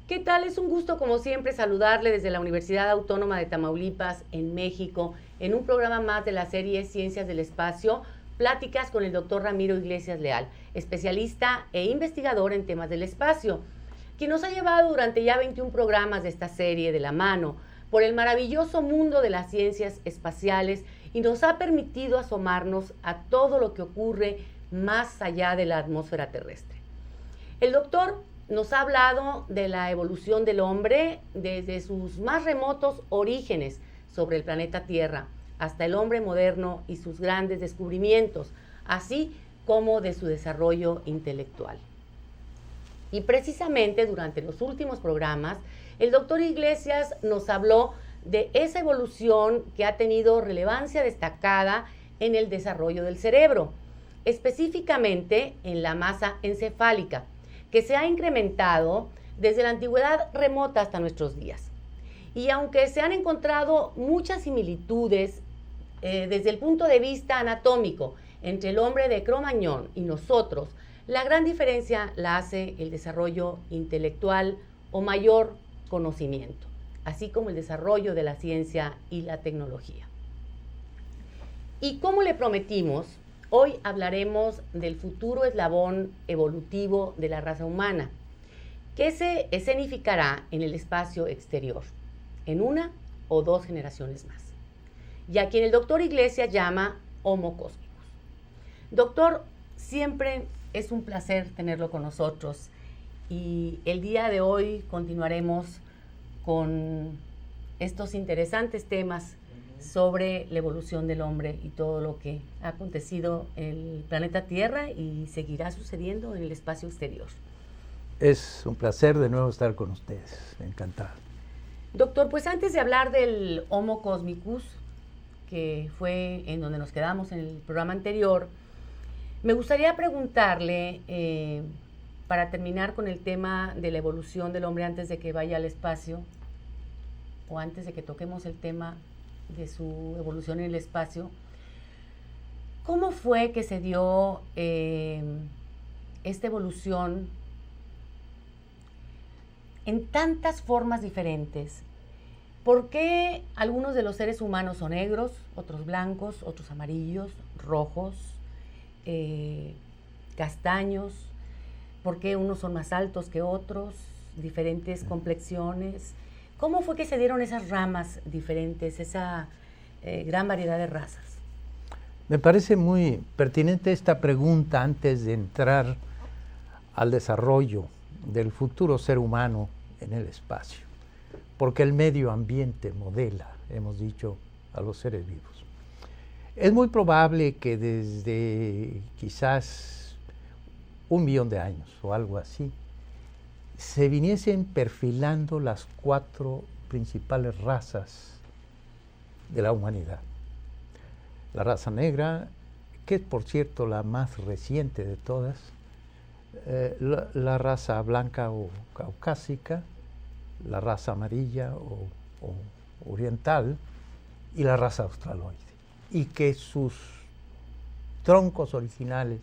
¿Qué tal? Es un gusto, como siempre, saludarle desde la Universidad Autónoma de Tamaulipas, en México, en un programa más de la serie Ciencias del Espacio, pláticas con el doctor Ramiro Iglesias Leal, especialista e investigador en temas del espacio, quien nos ha llevado durante ya 21 programas de esta serie de la mano por el maravilloso mundo de las ciencias espaciales y nos ha permitido asomarnos a todo lo que ocurre más allá de la atmósfera terrestre. El doctor nos ha hablado de la evolución del hombre desde sus más remotos orígenes sobre el planeta Tierra hasta el hombre moderno y sus grandes descubrimientos, así como de su desarrollo intelectual. Y precisamente durante los últimos programas, el doctor Iglesias nos habló de esa evolución que ha tenido relevancia destacada en el desarrollo del cerebro, específicamente en la masa encefálica, que se ha incrementado desde la antigüedad remota hasta nuestros días. Y aunque se han encontrado muchas similitudes desde el punto de vista anatómico entre el hombre de Cro-Magnon y nosotros, la gran diferencia la hace el desarrollo intelectual o mayor conocimiento, así como el desarrollo de la ciencia y la tecnología. Y como le prometimos, hoy hablaremos del futuro eslabón evolutivo de la raza humana, que se escenificará en el espacio exterior, en una o dos generaciones más, y a quien el doctor Iglesias llama Homo cósmicos. Doctor, siempre es un placer tenerlo con nosotros y el día de hoy continuaremos con estos interesantes temas sobre la evolución del hombre y todo lo que ha acontecido en el planeta Tierra y seguirá sucediendo en el espacio exterior. Es un placer de nuevo estar con ustedes, encantado. Doctor, pues antes de hablar del Homo Cosmicus, que fue en donde nos quedamos en el programa anterior, me gustaría preguntarle, para terminar con el tema de la evolución del hombre antes de que vaya al espacio, o antes de que toquemos el tema de su evolución en el espacio, ¿cómo fue que se dio esta evolución en tantas formas diferentes? ¿Por qué algunos de los seres humanos son negros, otros blancos, otros amarillos, rojos, castaños? ¿Por qué unos son más altos que otros, diferentes complexiones? ¿Cómo fue que se dieron esas ramas diferentes, esa gran variedad de razas? Me parece muy pertinente esta pregunta antes de entrar al desarrollo del futuro ser humano en el espacio, porque el medio ambiente modela, hemos dicho, a los seres vivos. Es muy probable que desde quizás 1 millón de años o algo así, se viniesen perfilando las 4 principales razas de la humanidad. La raza negra, que es por cierto la más reciente de todas, la raza blanca o caucásica, la raza amarilla o oriental y la raza australoide. Y que sus troncos originales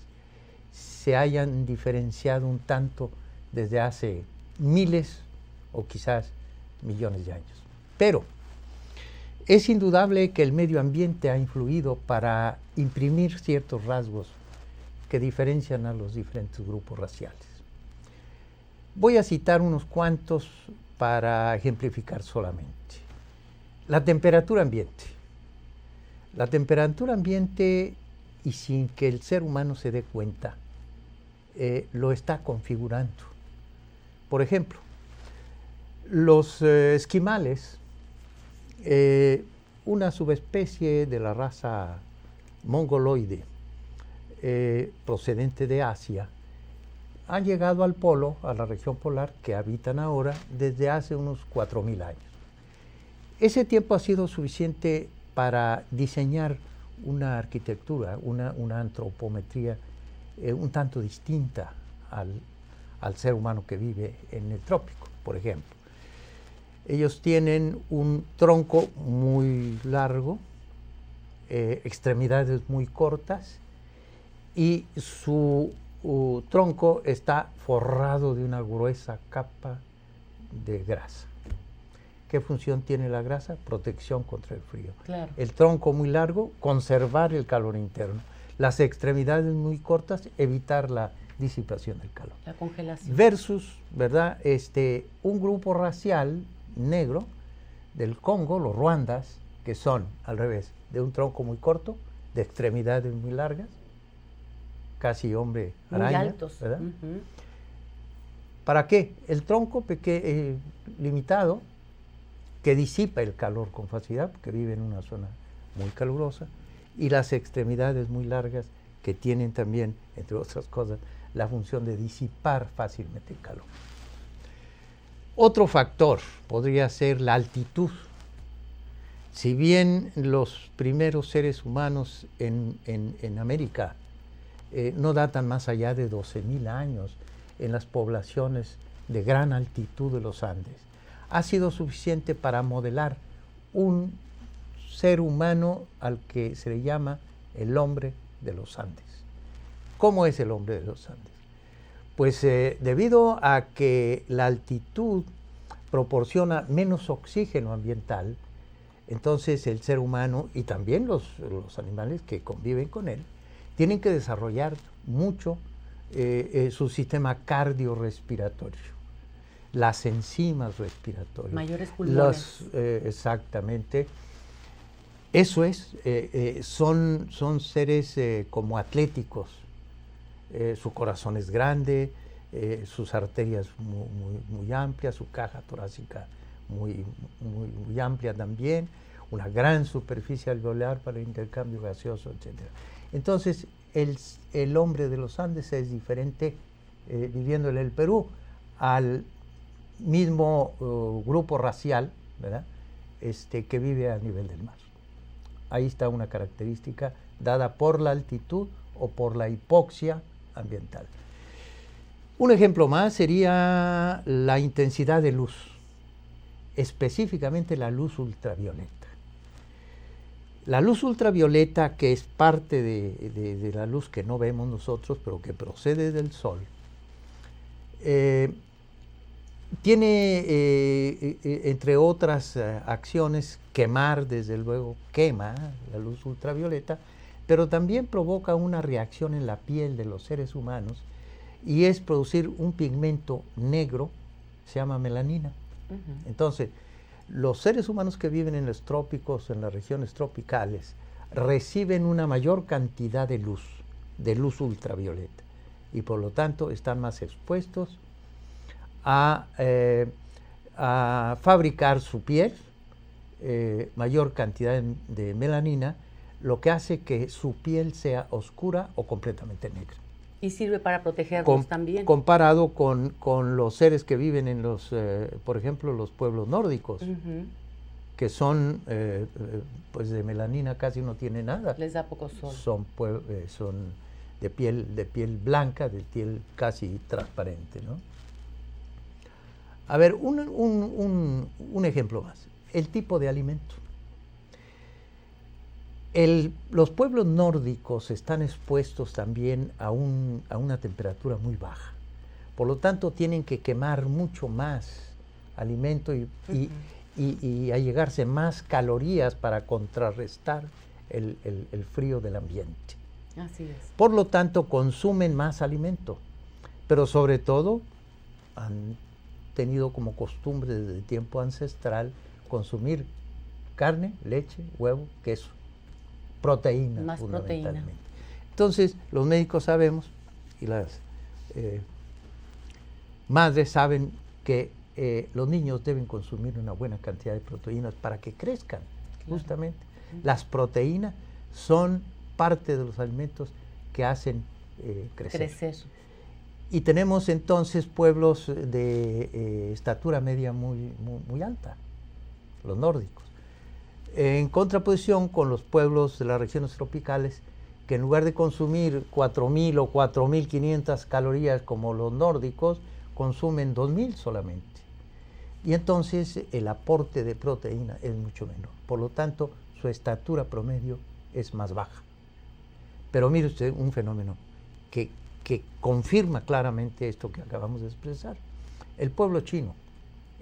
se hayan diferenciado un tanto desde hace miles o quizás millones de años. Pero es indudable que el medio ambiente ha influido para imprimir ciertos rasgos que diferencian a los diferentes grupos raciales. Voy a citar unos cuantos para ejemplificar solamente. La temperatura ambiente. La temperatura ambiente, y sin que el ser humano se dé cuenta, lo está configurando. Por ejemplo, los esquimales, una subespecie de la raza mongoloide procedente de Asia, han llegado al polo, a la región polar que habitan ahora desde hace unos 4.000 años. Ese tiempo ha sido suficiente para diseñar una arquitectura, una antropometría un tanto distinta al ser humano que vive en el trópico, por ejemplo. Ellos tienen un tronco muy largo, extremidades muy cortas, y su tronco está forrado de una gruesa capa de grasa. ¿Qué función tiene la grasa? Protección contra el frío. Claro. El tronco muy largo, conservar el calor interno. Las extremidades muy cortas, evitar la disipación del calor. La congelación. Versus, ¿verdad? Un grupo racial negro del Congo, los ruandas, que son al revés, de un tronco muy corto, de extremidades muy largas, casi hombre araña, muy altos, ¿verdad? ¿Para qué? El tronco limitado, que disipa el calor con facilidad, porque vive en una zona muy calurosa, y las extremidades muy largas, que tienen también, entre otras cosas, la función de disipar fácilmente el calor. Otro factor podría ser la altitud. Si bien los primeros seres humanos en América no datan más allá de 12.000 años en las poblaciones de gran altitud de los Andes, ha sido suficiente para modelar un ser humano al que se le llama el hombre de los Andes. ¿Cómo es el hombre de los Andes? Pues debido a que la altitud proporciona menos oxígeno ambiental, entonces el ser humano y también los animales que conviven con él tienen que desarrollar mucho su sistema cardiorrespiratorio, las enzimas respiratorias. Mayores pulmones. Exactamente. Eso es, son seres como atléticos. Su corazón es grande, sus arterias muy amplias, su caja torácica muy amplia también, una gran superficie alveolar para el intercambio gaseoso, etc. Entonces, el hombre de los Andes es diferente, viviendo en el Perú, al mismo grupo racial, ¿verdad? Que vive a nivel del mar. Ahí está una característica dada por la altitud o por la hipoxia ambiental. Un ejemplo más sería la intensidad de luz, específicamente la luz ultravioleta. La luz ultravioleta, que es parte de la luz que no vemos nosotros, pero que procede del sol, tiene, entre otras acciones, quemar, desde luego, quema la luz ultravioleta, pero también provoca una reacción en la piel de los seres humanos y es producir un pigmento negro, se llama melanina. Entonces, los seres humanos que viven en los trópicos, en las regiones tropicales, reciben una mayor cantidad de luz ultravioleta, y por lo tanto están más expuestos a fabricar su piel, mayor cantidad de melanina, lo que hace que su piel sea oscura o completamente negra. Y sirve para protegerlos también. Comparado con los seres que viven en los, por ejemplo, los pueblos nórdicos, que son, pues de melanina casi no tienen nada. Les da poco sol. Son de piel blanca, de piel casi transparente, ¿no? A ver, un ejemplo más. El tipo de alimento. Los pueblos nórdicos están expuestos también a una temperatura muy baja. Por lo tanto, tienen que quemar mucho más alimento y allegarse más calorías para contrarrestar el frío del ambiente. Así es. Por lo tanto, consumen más alimento, pero sobre todo han tenido como costumbre desde el tiempo ancestral consumir carne, leche, huevo, queso. Proteína, más fundamentalmente. Proteína. Entonces, los médicos sabemos y las madres saben que los niños deben consumir una buena cantidad de proteínas para que crezcan, justamente. Las proteínas son parte de los alimentos que hacen crecer. Y tenemos entonces pueblos de estatura media muy alta, los nórdicos. En contraposición con los pueblos de las regiones tropicales, que en lugar de consumir 4.000 o 4.500 calorías como los nórdicos, consumen 2.000 solamente. Y entonces el aporte de proteína es mucho menor. Por lo tanto, su estatura promedio es más baja. Pero mire usted un fenómeno que confirma claramente esto que acabamos de expresar. El pueblo chino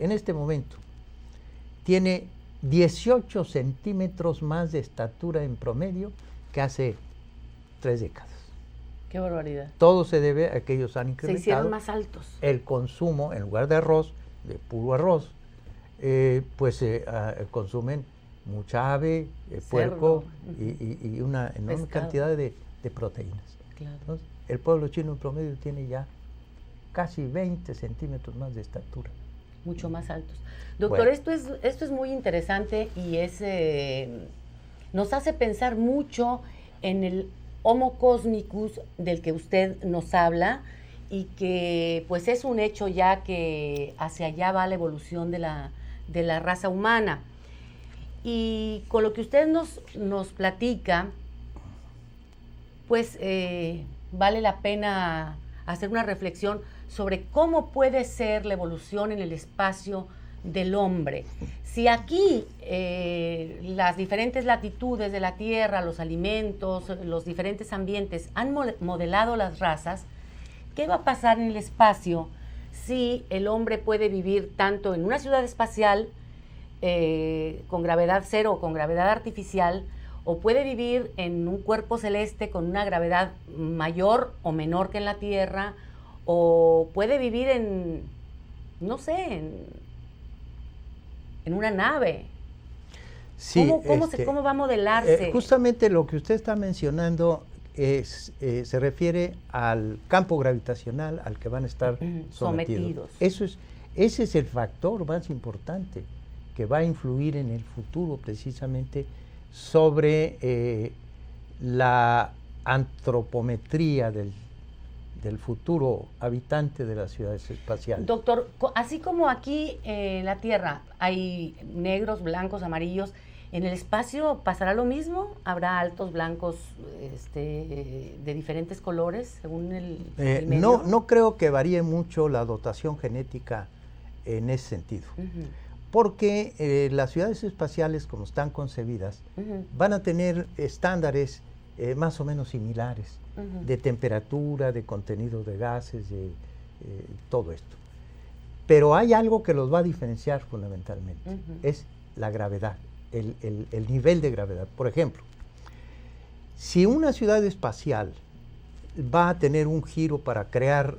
en este momento, tiene 18 centímetros más de estatura en promedio que hace 3 décadas. Qué barbaridad. Todo se debe a que ellos han Se incrementado hicieron más altos. el consumo, en lugar de arroz, de puro arroz, consumen mucha ave, puerco y una enorme Pescado. cantidad de proteínas. Claro. Entonces, el pueblo chino en promedio tiene ya casi 20 centímetros más de estatura. Mucho más altos. Doctor, Bueno. esto es muy interesante y nos hace pensar mucho en el Homo cosmicus del que usted nos habla y que pues es un hecho ya que hacia allá va la evolución de la raza humana. Y con lo que usted nos platica, pues vale la pena hacer una reflexión sobre cómo puede ser la evolución en el espacio del hombre. Si aquí las diferentes latitudes de la Tierra, los alimentos, los diferentes ambientes han modelado las razas, ¿qué va a pasar en el espacio si el hombre puede vivir tanto en una ciudad espacial con gravedad cero o con gravedad artificial, o puede vivir en un cuerpo celeste con una gravedad mayor o menor que en la Tierra, o puede vivir en, no sé, en una nave? Sí, ¿Cómo va a modelarse? Justamente lo que usted está mencionando se refiere al campo gravitacional al que van a estar sometidos. Ese es el factor más importante que va a influir en el futuro precisamente sobre la antropometría del futuro habitante de las ciudades espaciales. Doctor, así como aquí en la Tierra hay negros, blancos, amarillos, ¿en el espacio pasará lo mismo? ¿Habrá altos, blancos, de diferentes colores según el medio? No creo que varíe mucho la dotación genética en ese sentido. Porque las ciudades espaciales, como están concebidas, van a tener estándares más o menos similares de temperatura, de contenido de gases, de todo esto. Pero hay algo que los va a diferenciar fundamentalmente, es la gravedad, el nivel de gravedad. Por ejemplo, si una ciudad espacial va a tener un giro para crear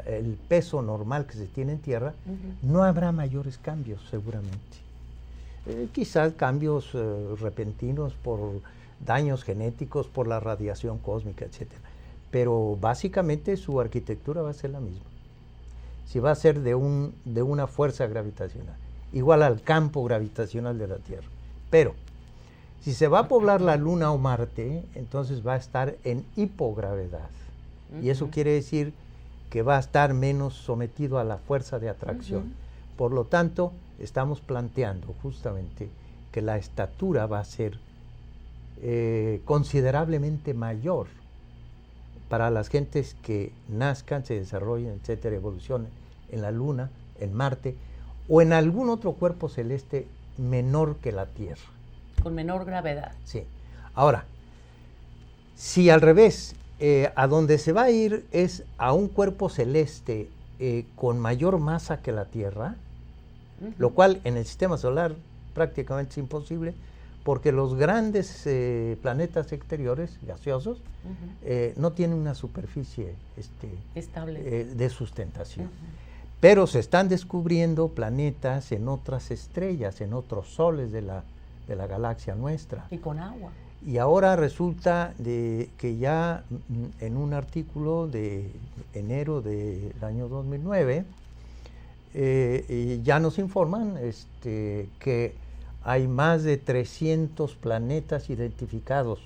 el peso normal que se tiene en Tierra, no habrá mayores cambios seguramente. Quizás cambios repentinos por daños genéticos, por la radiación cósmica, etc. Pero básicamente su arquitectura va a ser la misma. Si va a ser de una fuerza gravitacional, igual al campo gravitacional de la Tierra. Pero si se va a poblar la Luna o Marte, entonces va a estar en hipogravedad. Y eso quiere decir que va a estar menos sometido a la fuerza de atracción. Por lo tanto, estamos planteando justamente que la estatura va a ser considerablemente mayor para las gentes que nazcan, se desarrollen, etcétera, evolucionen en la Luna, en Marte o en algún otro cuerpo celeste menor que la Tierra. Con menor gravedad. Sí. Ahora, si al revés, a donde se va a ir es a un cuerpo celeste con mayor masa que la Tierra, lo cual en el sistema solar prácticamente es imposible, porque los grandes planetas exteriores, gaseosos, no tienen una superficie estable de sustentación. Pero se están descubriendo planetas en otras estrellas, en otros soles de la galaxia nuestra. Y con agua. Y ahora resulta que ya en un artículo de enero del año 2009, ya nos informan que hay más de 300 planetas identificados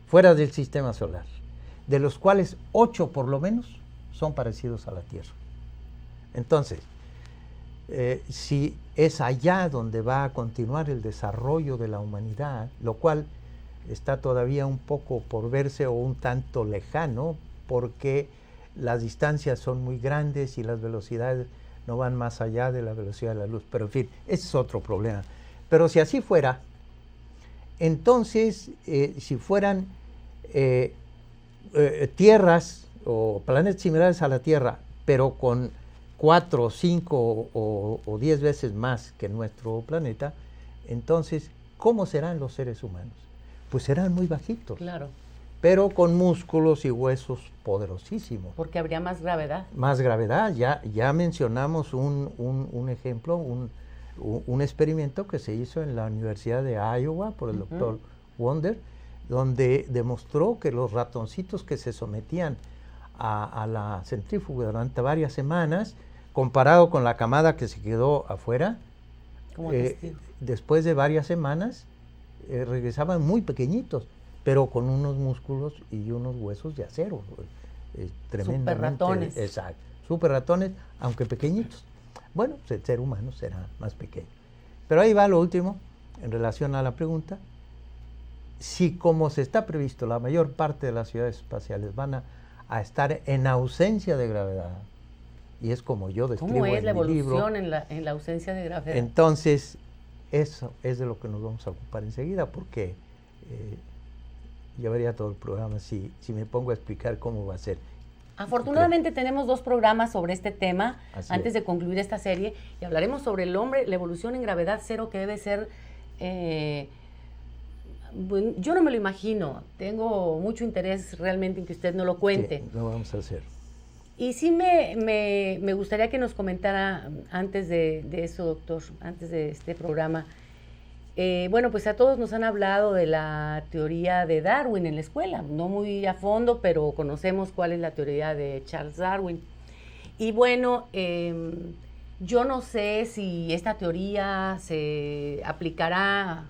fuera del sistema solar, de los cuales 8 por lo menos son parecidos a la Tierra. Entonces, si es allá donde va a continuar el desarrollo de la humanidad, lo cual está todavía un poco por verse o un tanto lejano, porque las distancias son muy grandes y las velocidades no van más allá de la velocidad de la luz. Pero en fin, ese es otro problema. Pero si así fuera, entonces, si fueran tierras o planetas similares a la Tierra, pero con 4, 5 o 10 veces más que nuestro planeta, entonces, ¿cómo serán los seres humanos? Pues serán muy bajitos. Claro. Pero con músculos y huesos poderosísimos. Porque habría más gravedad. Más gravedad. Ya mencionamos un ejemplo, un experimento que se hizo en la Universidad de Iowa por el doctor Wonder, donde demostró que los ratoncitos que se sometían a la centrífuga durante varias semanas, comparado con la camada que se quedó afuera, después de varias semanas, regresaban muy pequeñitos, pero con unos músculos y unos huesos de acero. Tremendamente. Super ratones. Exacto. Super ratones, aunque pequeñitos. Bueno, el ser humano será más pequeño. Pero ahí va lo último, en relación a la pregunta. Si, como se está previsto, la mayor parte de las ciudades espaciales van a estar en ausencia de gravedad, y es como yo describo ¿Cómo es en la mi libro, evolución en la ausencia de gravedad? entonces eso es de lo que nos vamos a ocupar enseguida, porque llevaría todo el programa si me pongo a explicar cómo va a ser. Afortunadamente tenemos 2 programas sobre este tema antes de concluir esta serie, y hablaremos sobre el hombre, la evolución en gravedad cero, que debe ser... bueno, yo no me lo imagino, tengo mucho interés realmente en que usted no lo cuente. Sí, lo vamos a hacer. Y sí me gustaría que nos comentara antes de eso, doctor, antes de este programa. Bueno, pues a todos nos han hablado de la teoría de Darwin en la escuela, no muy a fondo, pero conocemos cuál es la teoría de Charles Darwin. Y bueno, yo no sé si esta teoría se aplicará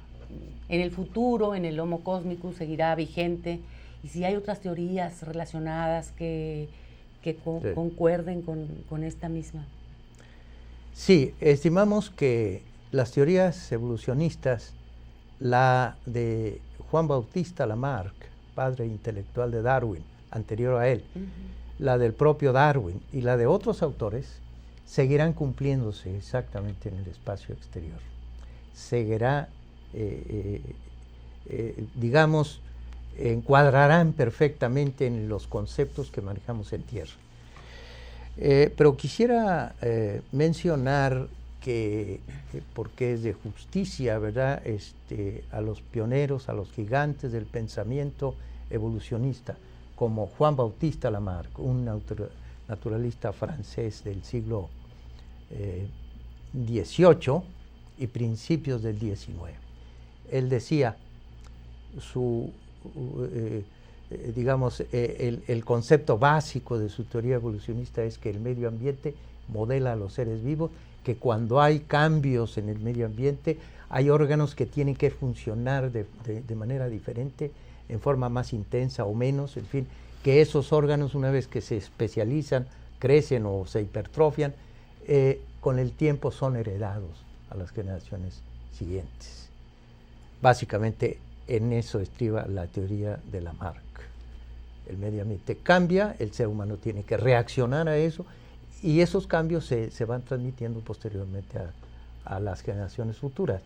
en el futuro, en el Homo Cosmicus, seguirá vigente, y si hay otras teorías relacionadas que concuerden con esta misma. Sí, estimamos que las teorías evolucionistas, la de Juan Bautista Lamarck, padre intelectual de Darwin, anterior a él, la del propio Darwin y la de otros autores, seguirán cumpliéndose exactamente en el espacio exterior. Seguirá, digamos, encuadrarán perfectamente en los conceptos que manejamos en tierra. Pero quisiera mencionar que, porque es de justicia, ¿verdad?, a los pioneros, a los gigantes del pensamiento evolucionista, como Juan Bautista Lamarck, un naturalista francés del siglo XVIII y principios del XIX. Él decía, digamos, el concepto básico de su teoría evolucionista es que el medio ambiente modela a los seres vivos, que cuando hay cambios en el medio ambiente hay órganos que tienen que funcionar de manera diferente, en forma más intensa o menos, en fin, que esos órganos, una vez que se especializan, crecen o se hipertrofian, con el tiempo son heredados a las generaciones siguientes. Básicamente en eso estriba la teoría de Lamarck. El medio ambiente cambia, el ser humano tiene que reaccionar a eso, y esos cambios se van transmitiendo posteriormente a las generaciones futuras.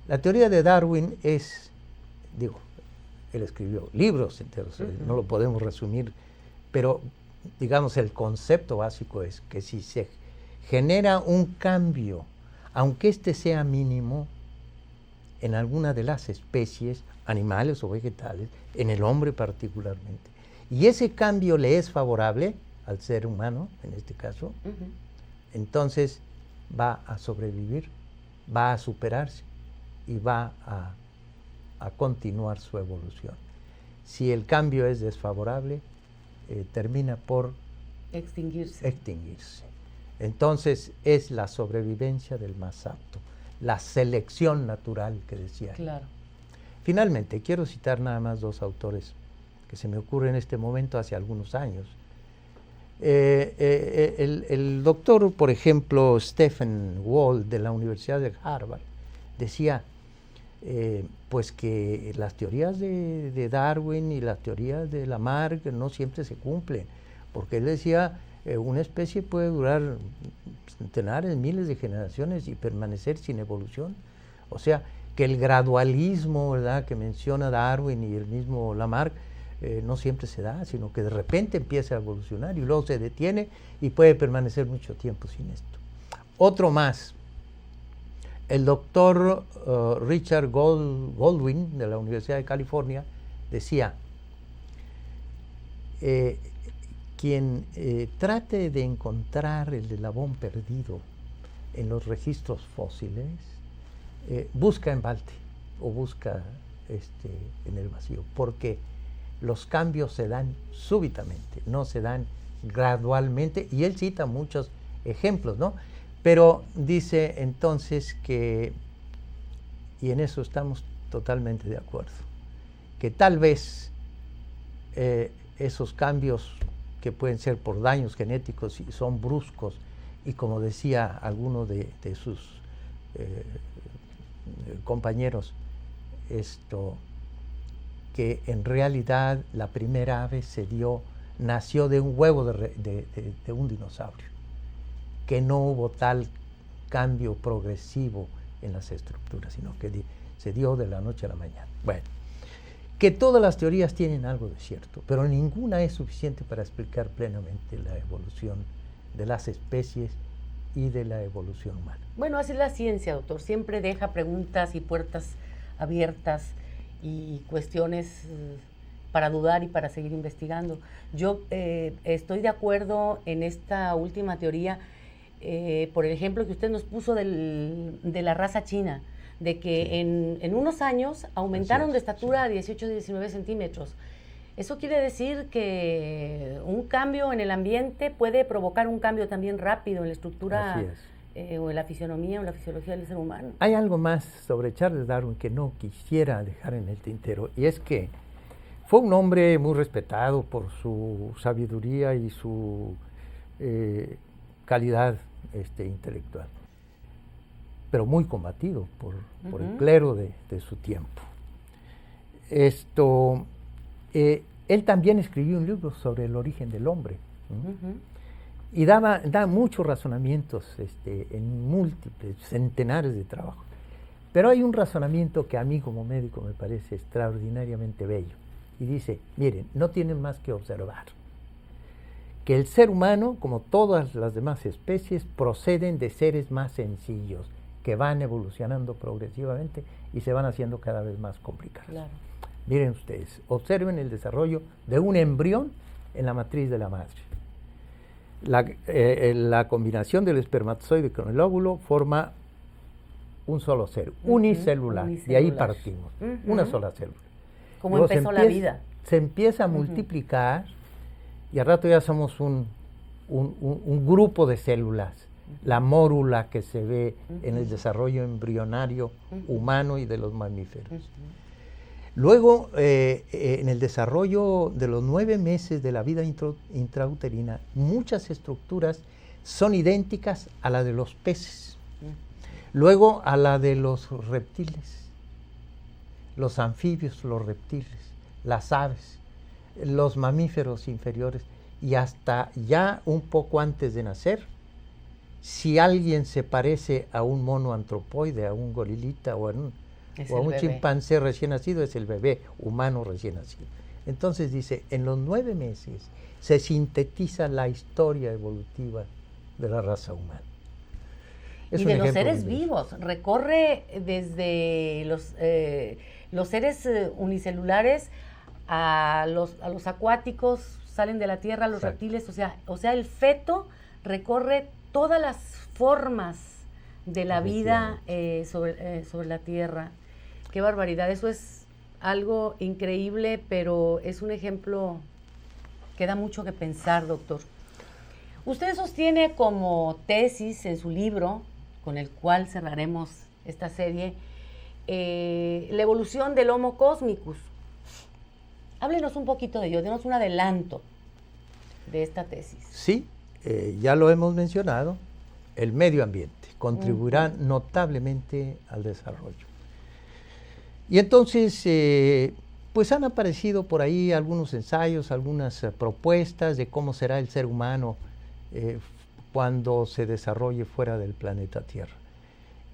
La teoría de Darwin es, digo, él escribió libros enteros, no lo podemos resumir, pero digamos el concepto básico es que si se genera un cambio, aunque este sea mínimo, en alguna de las especies, animales o vegetales, en el hombre particularmente, y ese cambio le es favorable al ser humano, en este caso, entonces va a sobrevivir, va a superarse y va a continuar su evolución. Si el cambio es desfavorable, termina por extinguirse. Entonces es la sobrevivencia del más apto, la selección natural que decía. Claro. Finalmente, quiero citar nada más 2 autores que se me ocurren en este momento hace algunos años. El doctor, por ejemplo, Stephen Wall, de la Universidad de Harvard, decía pues que las teorías de Darwin y las teorías de Lamarck no siempre se cumplen, porque él decía, una especie puede durar centenares, miles de generaciones y permanecer sin evolución. O sea, que el gradualismo, ¿verdad?, que menciona Darwin y el mismo Lamarck, no siempre se da, sino que de repente empieza a evolucionar y luego se detiene y puede permanecer mucho tiempo sin esto. Otro más, el doctor Richard Goldwyn de la Universidad de California decía, quien trate de encontrar el eslabón perdido en los registros fósiles, busca en balde o busca en el vacío, porque los cambios se dan súbitamente, no se dan gradualmente, y él cita muchos ejemplos, ¿no? Pero dice entonces que, y en eso estamos totalmente de acuerdo, que tal vez esos cambios que pueden ser por daños genéticos y son bruscos, y como decía alguno de sus compañeros, que en realidad la primera ave nació de un huevo de un dinosaurio, que no hubo tal cambio progresivo en las estructuras, sino que se dio de la noche a la mañana. Bueno, que todas las teorías tienen algo de cierto, pero ninguna es suficiente para explicar plenamente la evolución de las especies y de la evolución humana. Bueno, así es la ciencia, doctor, siempre deja preguntas y puertas abiertas y cuestiones para dudar y para seguir investigando. Yo estoy de acuerdo en esta última teoría, por el ejemplo que usted nos puso de la raza china, de que sí, en unos años aumentaron de estatura a 18 19 centímetros. Eso quiere decir que un cambio en el ambiente puede provocar un cambio también rápido en la estructura o en la fisionomía o la fisiología del ser humano. Hay algo más sobre Charles Darwin que no quisiera dejar en el tintero, y es que fue un hombre muy respetado por su sabiduría y su calidad intelectual, pero muy combatido por el clero de su tiempo. Él también escribió un libro sobre el origen del hombre, y da muchos razonamientos en múltiples, centenares de trabajos. Pero hay un razonamiento que a mí como médico me parece extraordinariamente bello, y dice, miren, no tienen más que observar que el ser humano, como todas las demás especies, proceden de seres más sencillos, que van evolucionando progresivamente y se van haciendo cada vez más complicados. Claro. Miren ustedes, observen el desarrollo de un embrión en la matriz de la madre. La combinación del espermatozoide con el óvulo forma un solo ser, unicelular, y ahí partimos, una sola célula. ¿Cómo empezó la vida? Se empieza a multiplicar y al rato ya somos un grupo de células, la mórula que se ve en el desarrollo embrionario humano y de los mamíferos. Luego, en el desarrollo de los 9 meses de la vida intrauterina, muchas estructuras son idénticas a la de los peces, luego a la de los reptiles, los anfibios, los reptiles, las aves, los mamíferos inferiores, y hasta ya un poco antes de nacer, si alguien se parece a un mono antropoide, a un gorilita o a un chimpancé recién nacido, es el bebé humano recién nacido. Entonces dice, en los 9 meses se sintetiza la historia evolutiva de la raza humana. Y de los seres vivos, recorre desde los seres unicelulares a los acuáticos, salen de la tierra, los reptiles, o sea, el feto recorre todas las formas de la vida sobre la tierra. Qué barbaridad, eso es algo increíble, pero es un ejemplo que da mucho que pensar, doctor. Usted sostiene como tesis en su libro, con el cual cerraremos esta serie, la evolución del Homo cosmicus. Háblenos un poquito de ello, denos un adelanto de esta tesis. Sí, ya lo hemos mencionado, el medio ambiente contribuirá notablemente al desarrollo. Y entonces, pues han aparecido por ahí algunos ensayos, algunas propuestas de cómo será el ser humano cuando se desarrolle fuera del planeta Tierra.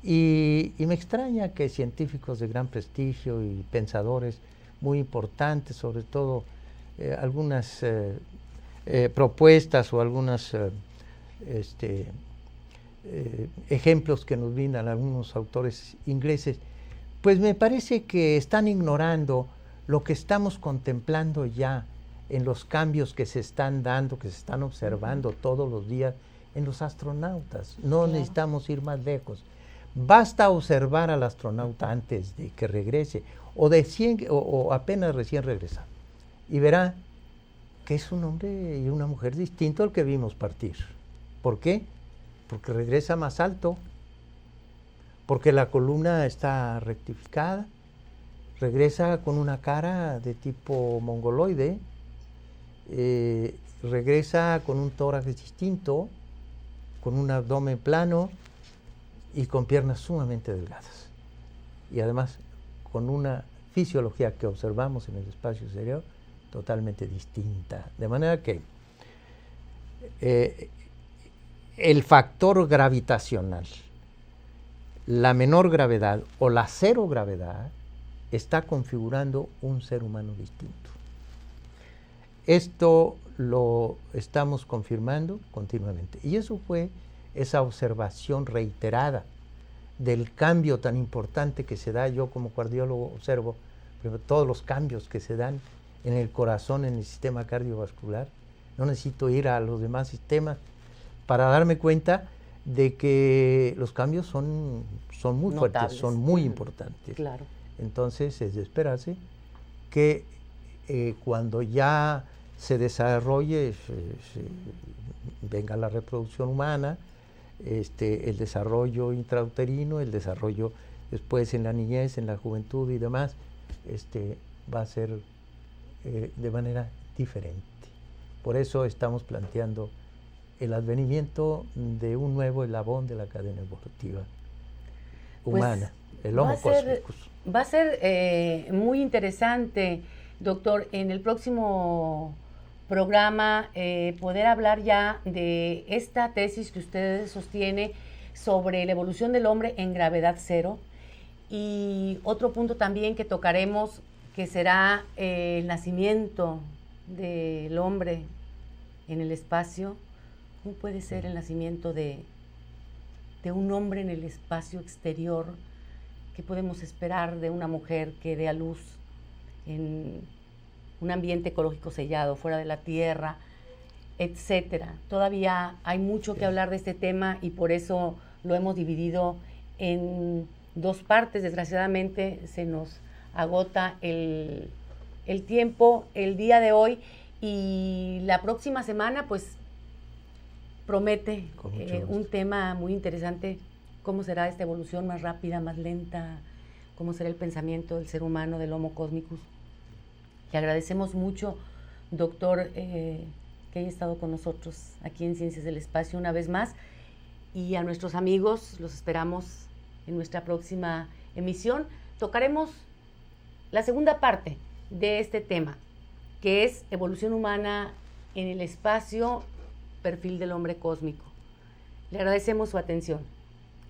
Y me extraña que científicos de gran prestigio y pensadores muy importantes, sobre todo algunas propuestas o algunos ejemplos que nos brindan algunos autores ingleses, pues me parece que están ignorando lo que estamos contemplando ya en los cambios que se están dando, que se están observando todos los días en los astronautas. No necesitamos ir más lejos. Basta observar al astronauta antes de que regrese o apenas recién regresa y verá que es un hombre y una mujer distinto al que vimos partir. ¿Por qué? Porque regresa más alto, porque la columna está rectificada, regresa con una cara de tipo mongoloide, regresa con un tórax distinto, con un abdomen plano y con piernas sumamente delgadas. Y además con una fisiología que observamos en el espacio exterior totalmente distinta. De manera que el factor gravitacional, la menor gravedad o la cero gravedad, está configurando un ser humano distinto. Esto lo estamos confirmando continuamente. Y eso fue esa observación reiterada del cambio tan importante que se da. Yo como cardiólogo observo todos los cambios que se dan en el corazón, en el sistema cardiovascular. No necesito ir a los demás sistemas para darme cuenta de que los cambios son muy fuertes, son muy importantes. Claro. Entonces es de esperarse que cuando ya se desarrolle, venga la reproducción humana, el desarrollo intrauterino, el desarrollo después en la niñez, en la juventud y demás, va a ser de manera diferente. Por eso estamos planteando el advenimiento de un nuevo eslabón de la cadena evolutiva humana, el Homo cosmicus. Va a ser muy interesante, doctor, en el próximo programa poder hablar ya de esta tesis que usted sostiene sobre la evolución del hombre en gravedad cero, y otro punto también que tocaremos, que será el nacimiento del hombre en el espacio. ¿Cómo puede ser el nacimiento de un hombre en el espacio exterior? ¿Qué podemos esperar de una mujer que dé a luz en un ambiente ecológico sellado, fuera de la Tierra, etcétera? Todavía hay mucho que hablar de este tema y por eso lo hemos dividido en dos partes. Desgraciadamente se nos agota el tiempo el día de hoy, y la próxima semana pues promete un tema muy interesante. ¿Cómo será esta evolución más rápida, más lenta? ¿Cómo será el pensamiento del ser humano, del Homo cosmicus? Le agradecemos mucho, doctor, que haya estado con nosotros aquí en Ciencias del Espacio una vez más, y a nuestros amigos los esperamos en nuestra próxima emisión. Tocaremos la segunda parte de este tema, que es evolución humana en el espacio, perfil del hombre cósmico. Le agradecemos su atención.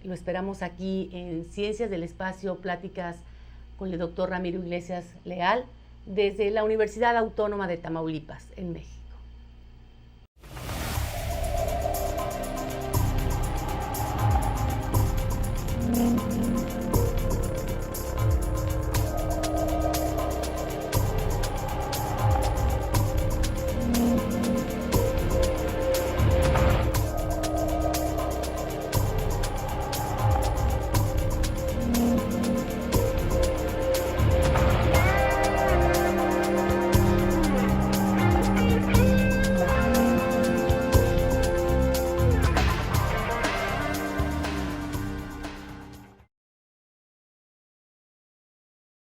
Lo esperamos aquí en Ciencias del Espacio, pláticas con el doctor Ramiro Iglesias Leal, desde la Universidad Autónoma de Tamaulipas, en México.